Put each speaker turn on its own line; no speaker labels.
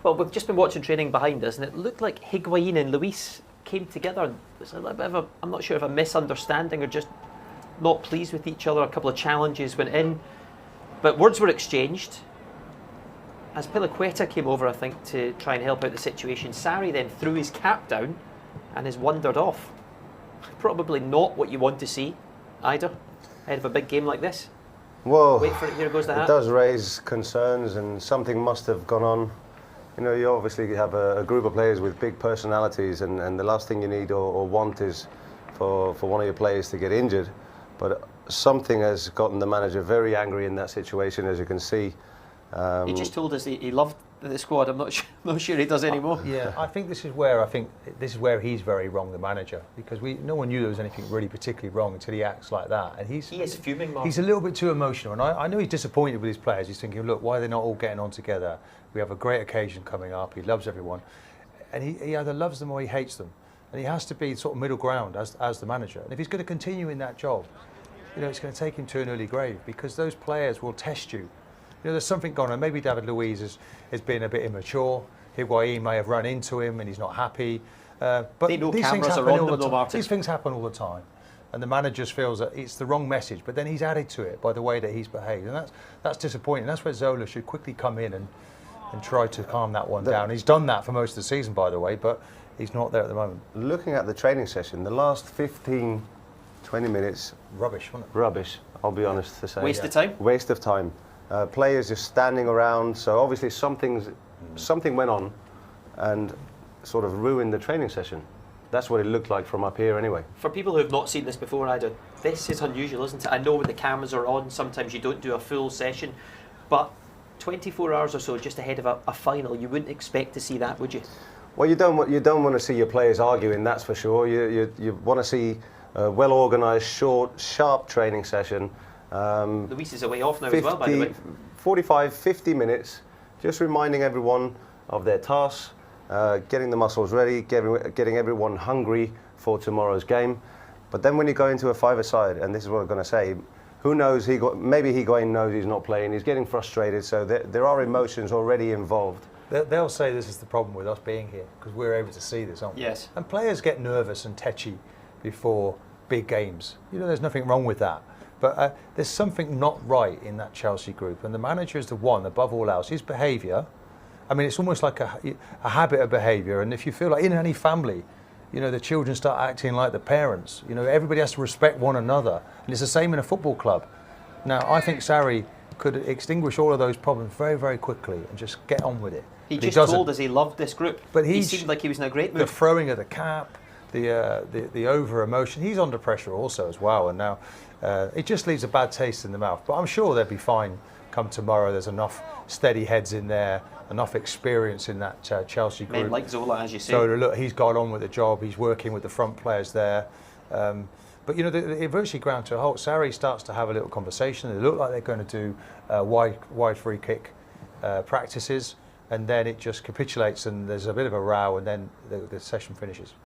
Well, we've just been watching training behind us, and it looked like Higuain and Luis came together. It's a little bit of a, I'm not sure if a misunderstanding or just not pleased with each other. A couple of challenges went in, but words were exchanged. As Piliqueta came over, I think, to try and help out the situation, Sarri then threw his cap down and has wandered off. Probably not what you want to see either, ahead of a big game like this.
Well,
Wait for it, here goes the hat.
It does raise concerns, and something must have gone on. You know, you obviously have a group of players with big personalities, and the last thing you need or want is for one of your players to get injured. But something has gotten the manager very angry in that situation, as you can see.
He just told us he loved the squad. I'm not sure he does anymore.
Yeah, I think this is where he's very wrong, the manager, because no one knew there was anything really particularly wrong until he acts like that, and he
is fuming, Mark.
He's a little bit too emotional, and I know he's disappointed with his players. He's thinking, look, why are they not all getting on together? We have a great occasion coming up. He loves everyone, and he either loves them or he hates them, and he has to be sort of middle ground as the manager. And if he's going to continue in that job, you know, it's going to take him to an early grave, because those players will test you. You know, there's something going on. Maybe David Luiz has been a bit immature. Higuain may have run into him and he's not happy. But these things happen all the time. These things happen all the time. And the manager just feels that it's the wrong message, but then he's added to it by the way that he's behaved. And that's disappointing. That's where Zola should quickly come in and try to calm that one down. He's done that for most of the season, by the way, but he's not there at the moment.
Looking at the training session, the last 15, 20 minutes...
Rubbish, wasn't it?
Rubbish, I'll be honest to say.
Waste of time?
Waste of time. Players just standing around, so obviously something went on and sort of ruined the training session. That's what it looked like from up here anyway.
For people who have not seen this before, Ida, this is unusual, isn't it? I know when the cameras are on, sometimes you don't do a full session, but 24 hours or so just ahead of a final, you wouldn't expect to see that, would you?
Well, you don't want to see your players arguing, that's for sure. You want to see a well-organised, short, sharp training session.
Luis is away off now as well, by the way.
45, 50 minutes, just reminding everyone of their tasks, getting the muscles ready, getting everyone hungry for tomorrow's game. But then when you go into a five-a-side, and this is what I'm going to say, who knows, maybe Higuain knows he's not playing, he's getting frustrated, so there are emotions already involved.
They'll say this is the problem with us being here, because we're able to see this, aren't we?
Yes.
And players get nervous and tetchy before big games. You know, there's nothing wrong with that. But there's something not right in that Chelsea group, and the manager is the one, above all else. His behaviour, I mean, it's almost like a habit of behaviour, and if you feel like in any family, you know, the children start acting like the parents. You know, everybody has to respect one another, and it's the same in a football club. Now, I think Sarri could extinguish all of those problems very, very quickly and just get on with it.
He just told us he loved this group. But he seemed like he was in a great mood.
The throwing of the cap, the over emotion. He's under pressure also as well, and now it just leaves a bad taste in the mouth. But I'm sure they'll be fine come tomorrow. There's enough steady heads in there, enough experience in that Chelsea group.
Men like Zola, as you say.
So look, he's got on with the job. He's working with the front players there. But you know, it virtually ground to a halt. Sarri starts to have a little conversation. They look like they're going to do wide free kick practices, and then it just capitulates, and there's a bit of a row, and then the session finishes.